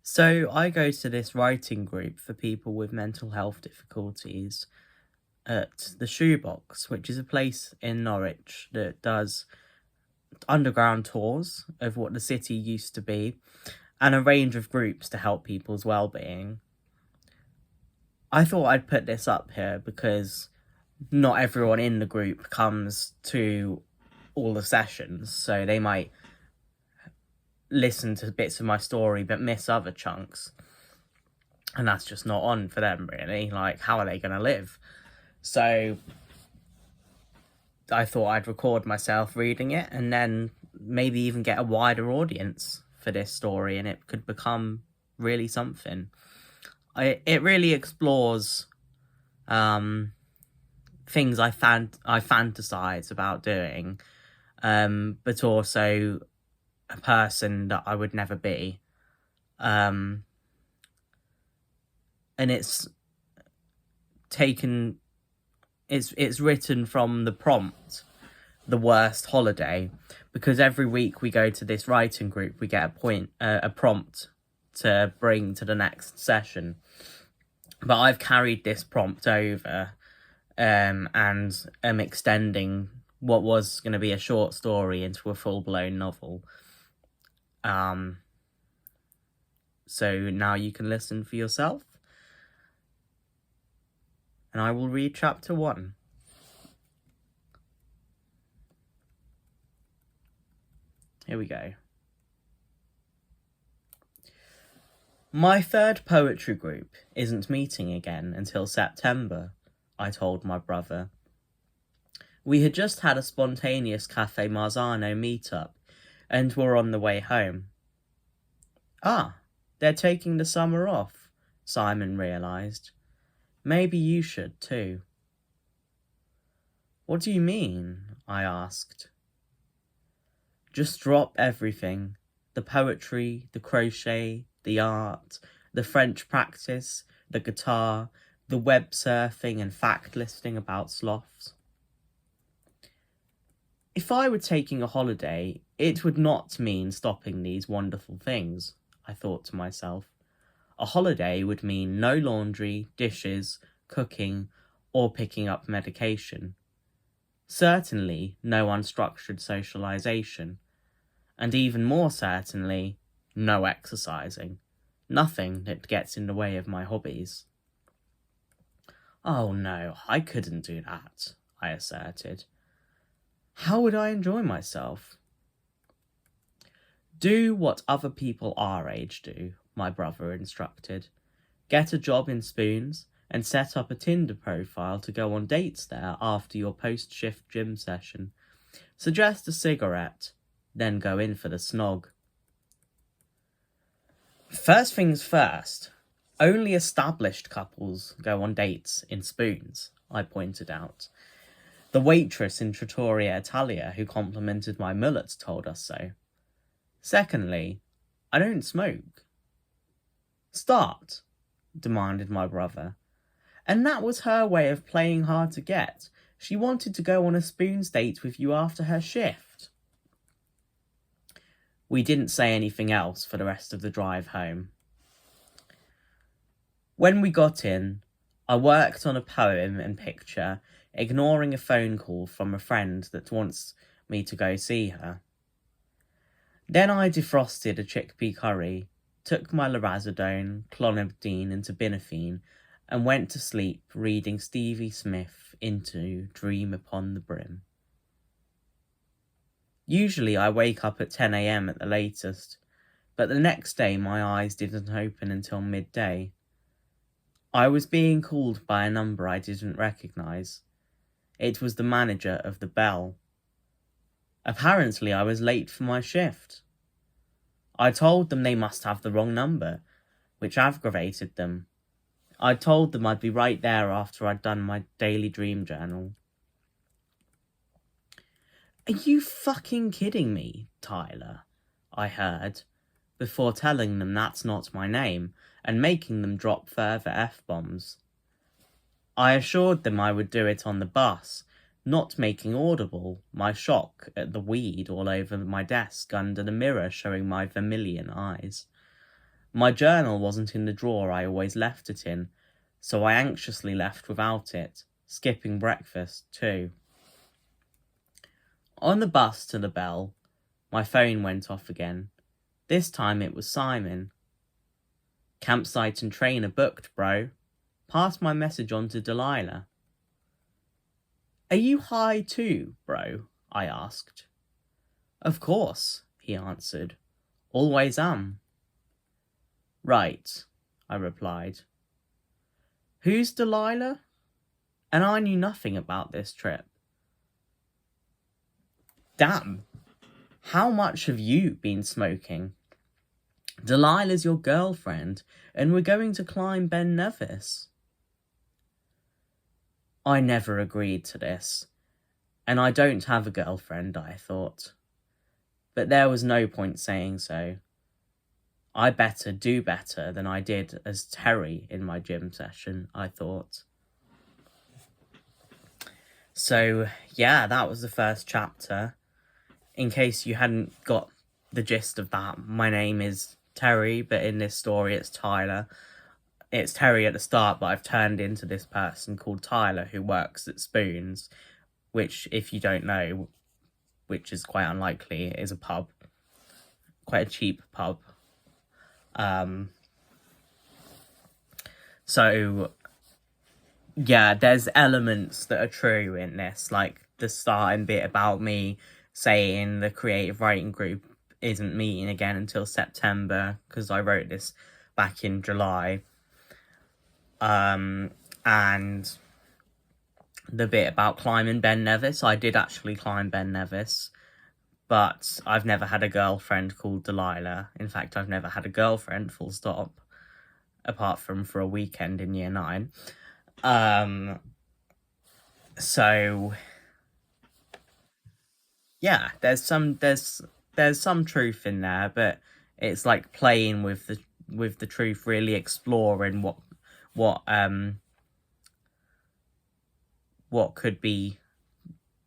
So I go to this writing group for people with mental health difficulties at the Shoebox, which is a place in Norwich that does underground tours of what the city used to be and a range of groups to help people's well-being. I thought I'd put this up here because not everyone in the group comes to all the sessions, so they might listen to bits of my story but miss other chunks. And that's just not on for them, really. Like, how are they going to live? So I thought I'd record myself reading it and then maybe even get a wider audience for this story, and it could become really something. It really explores things I fantasize about doing, but also a person that I would never be. And it's written from the prompt, The Worst Holiday, because every week we go to this writing group, we get a prompt to bring to the next session. But I've carried this prompt over, and am extending what was going to be a short story into a full-blown novel. So now you can listen for yourself. And I will read chapter 1. Here we go. My third poetry group isn't meeting again until September, I told my brother. We had just had a spontaneous Cafe Marzano meet-up, and were on the way home. Ah, they're taking the summer off, Simon realised. Maybe you should too. What do you mean? I asked. Just drop everything. The poetry, the crochet, the art, the French practice, the guitar, the web surfing and fact listing about sloths. If I were taking a holiday, it would not mean stopping these wonderful things, I thought to myself. A holiday would mean no laundry, dishes, cooking, or picking up medication. Certainly no unstructured socialisation, and even more certainly no exercising. Nothing that gets in the way of my hobbies. Oh no, I couldn't do that, I asserted. How would I enjoy myself? Do what other people our age do, my brother instructed. Get a job in Spoons and set up a Tinder profile to go on dates there after your post-shift gym session. Suggest a cigarette, then go in for the snog. First things first, only established couples go on dates in Spoons, I pointed out. The waitress in Trattoria Italia who complimented my mullet told us so. Secondly, I don't smoke. Start, demanded my brother. And that was her way of playing hard to get. She wanted to go on a Spoons date with you after her shift. We didn't say anything else for the rest of the drive home. When we got in, I worked on a poem and picture, ignoring a phone call from a friend that wants me to go see her. Then I defrosted a chickpea curry, took my lorazepam, clonidine and terbinafine, and went to sleep reading Stevie Smith into Dream Upon the Brim. Usually I wake up at 10 a.m. at the latest, but the next day my eyes didn't open until midday. I was being called by a number I didn't recognise. It was the manager of the Bell. Apparently I was late for my shift. I told them they must have the wrong number, which aggravated them. I told them I'd be right there after I'd done my daily dream journal. Are you fucking kidding me, Tyler? I heard, before telling them that's not my name and making them drop further F-bombs. I assured them I would do it on the bus, not making audible my shock at the weed all over my desk under the mirror showing my vermilion eyes. My journal wasn't in the drawer I always left it in, so I anxiously left without it, skipping breakfast too. On the bus to the Bell, my phone went off again. This time it was Simon. Campsite and train are booked, bro. Pass my message on to Delilah. Are you high too, bro? I asked. Of course, he answered. Always am. Right, I replied. Who's Delilah? And I knew nothing about this trip. Damn, how much have you been smoking? Delilah's your girlfriend, and we're going to climb Ben Nevis. I never agreed to this, and I don't have a girlfriend, I thought. But there was no point saying so. I better do better than I did as Terry in my gym session, I thought. So, yeah, that was the first chapter. In case you hadn't got the gist of that, my name is Terry, but in this story it's Tyler. It's Terry at the start, but I've turned into this person called Tyler who works at Spoons, which, if you don't know, which is quite unlikely, is a pub. Quite a cheap pub. So, yeah, there's elements that are true in this, like the starting bit about me saying the creative writing group isn't meeting again until September, because I wrote this back in July. And the bit about climbing Ben Nevis, I did actually climb Ben Nevis, but I've never had a girlfriend called Delilah. In fact, I've never had a girlfriend, full stop, apart from for a weekend in year 9. So yeah, there's some truth in there, but it's like playing with the truth, really exploring what could be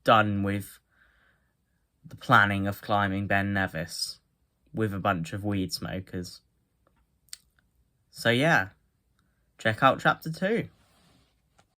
done with the planning of climbing Ben Nevis with a bunch of weed smokers. So yeah, check out chapter 2.